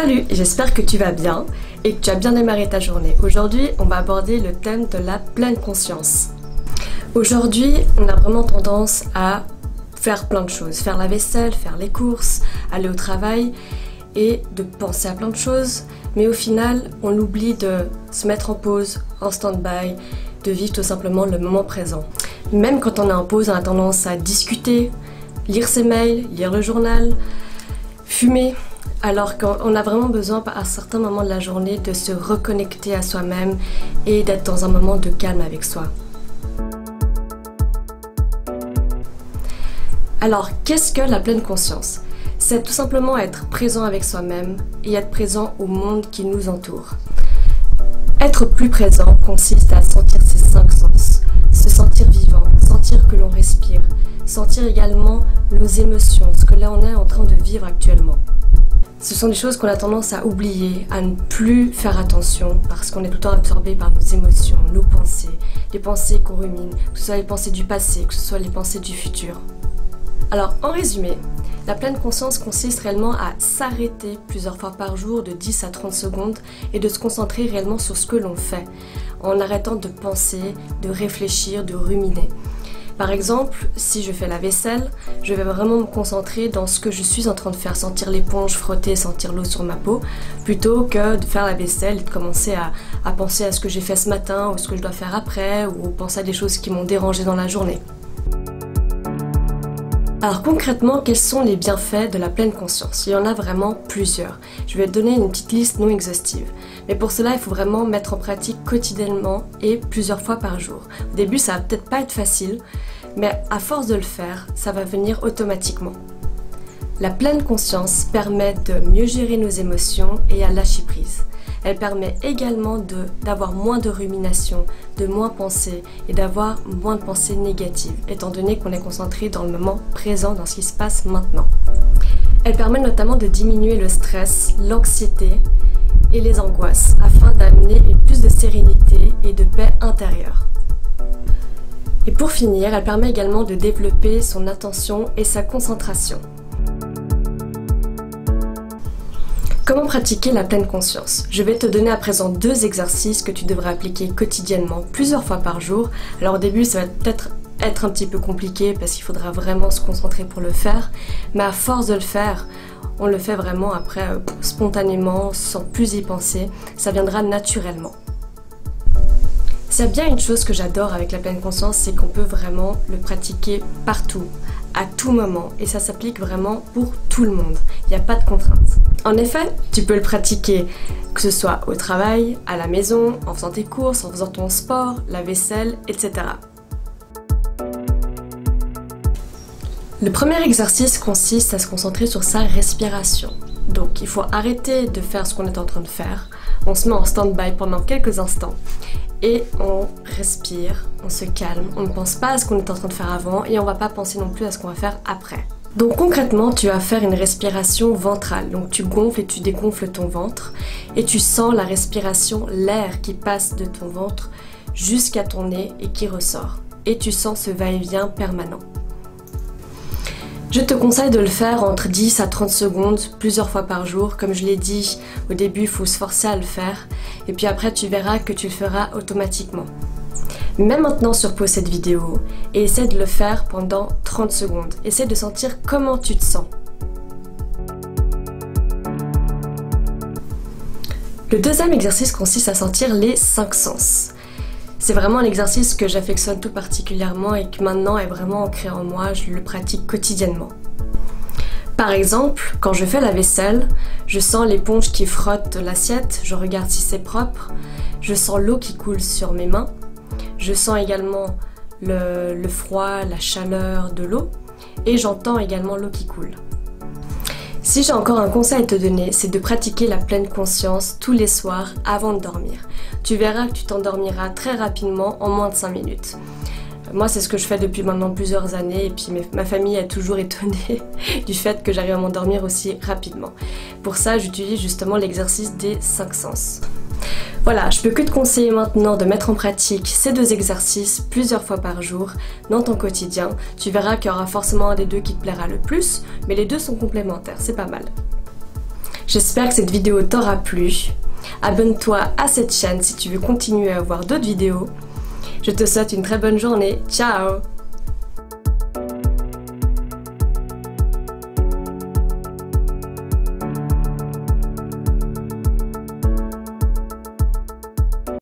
Salut, j'espère que tu vas bien et que tu as bien démarré ta journée. Aujourd'hui, on va aborder le thème de la pleine conscience. Aujourd'hui, on a vraiment tendance à faire plein de choses. Faire la vaisselle, faire les courses, aller au travail et de penser à plein de choses. Mais au final, on oublie de se mettre en pause, en stand-by, de vivre tout simplement le moment présent. Même quand on est en pause, on a tendance à discuter, lire ses mails, lire le journal, fumer. Alors qu'on a vraiment besoin à certains moments de la journée de se reconnecter à soi-même et d'être dans un moment de calme avec soi. Alors, qu'est-ce que la pleine conscience? C'est tout simplement être présent avec soi-même et être présent au monde qui nous entoure. Être plus présent consiste à sentir ses 5 sens, se sentir vivant, sentir que l'on respire, sentir également nos émotions, ce que l'on est en train de vivre actuellement. Ce sont des choses qu'on a tendance à oublier, à ne plus faire attention parce qu'on est tout le temps absorbé par nos émotions, nos pensées, les pensées qu'on rumine, que ce soit les pensées du passé, que ce soit les pensées du futur. Alors en résumé, la pleine conscience consiste réellement à s'arrêter plusieurs fois par jour de 10 à 30 secondes et de se concentrer réellement sur ce que l'on fait, en arrêtant de penser, de réfléchir, de ruminer. Par exemple, si je fais la vaisselle, je vais vraiment me concentrer dans ce que je suis en train de faire, sentir l'éponge frotter, sentir l'eau sur ma peau, plutôt que de faire la vaisselle et de commencer à penser à ce que j'ai fait ce matin ou ce que je dois faire après, ou penser à des choses qui m'ont dérangé dans la journée. Alors concrètement, quels sont les bienfaits de la pleine conscience? Il y en a vraiment plusieurs. Je vais te donner une petite liste non exhaustive. Mais pour cela, il faut vraiment mettre en pratique quotidiennement et plusieurs fois par jour. Au début, ça va peut-être pas être facile, mais à force de le faire, ça va venir automatiquement. La pleine conscience permet de mieux gérer nos émotions et à lâcher prise. Elle permet également d'avoir moins de rumination, de moins penser et d'avoir moins de pensées négatives, étant donné qu'on est concentré dans le moment présent, dans ce qui se passe maintenant. Elle permet notamment de diminuer le stress, l'anxiété et les angoisses, afin d'amener plus de sérénité et de paix intérieure. Et pour finir, elle permet également de développer son attention et sa concentration. Comment pratiquer la pleine conscience? Je vais te donner à présent 2 exercices que tu devrais appliquer quotidiennement, plusieurs fois par jour. Alors au début, ça va peut-être être un petit peu compliqué parce qu'il faudra vraiment se concentrer pour le faire, mais à force de le faire, on le fait vraiment après spontanément, sans plus y penser, ça viendra naturellement. S'il y a bien une chose que j'adore avec la pleine conscience, c'est qu'on peut vraiment le pratiquer partout, à tout moment, et ça s'applique vraiment pour tout le monde. Il n'y a pas de contraintes. En effet, tu peux le pratiquer que ce soit au travail, à la maison, en faisant tes courses, en faisant ton sport, la vaisselle, etc. Le premier exercice consiste à se concentrer sur sa respiration. Donc il faut arrêter de faire ce qu'on est en train de faire. On se met en stand-by pendant quelques instants et on respire, on se calme, on ne pense pas à ce qu'on est en train de faire avant et on ne va pas penser non plus à ce qu'on va faire après. Donc concrètement, tu vas faire une respiration ventrale. Donc tu gonfles et tu dégonfles ton ventre et tu sens la respiration, l'air qui passe de ton ventre jusqu'à ton nez et qui ressort. Et tu sens ce va-et-vient permanent. Je te conseille de le faire entre 10 à 30 secondes, plusieurs fois par jour. Comme je l'ai dit, au début, il faut se forcer à le faire. Et puis après, tu verras que tu le feras automatiquement. Mets maintenant sur pause cette vidéo et essaie de le faire pendant 30 secondes. Essaie de sentir comment tu te sens. Le deuxième exercice consiste à sentir les 5 sens. C'est vraiment un exercice que j'affectionne tout particulièrement et qui maintenant est vraiment ancré en moi, je le pratique quotidiennement. Par exemple, quand je fais la vaisselle, je sens l'éponge qui frotte l'assiette, je regarde si c'est propre, je sens l'eau qui coule sur mes mains, je sens également le froid, la chaleur de l'eau et j'entends également l'eau qui coule. Si j'ai encore un conseil à te donner, c'est de pratiquer la pleine conscience tous les soirs avant de dormir. Tu verras que tu t'endormiras très rapidement en moins de 5 minutes. Moi, c'est ce que je fais depuis maintenant plusieurs années et puis ma famille est toujours étonnée du fait que j'arrive à m'endormir aussi rapidement. Pour ça, j'utilise justement l'exercice des 5 sens. Voilà, je peux que te conseiller maintenant de mettre en pratique ces 2 exercices plusieurs fois par jour dans ton quotidien. Tu verras qu'il y aura forcément un des 2 qui te plaira le plus, mais les 2 sont complémentaires, c'est pas mal. J'espère que cette vidéo t'aura plu. Abonne-toi à cette chaîne si tu veux continuer à voir d'autres vidéos. Je te souhaite une très bonne journée. Ciao!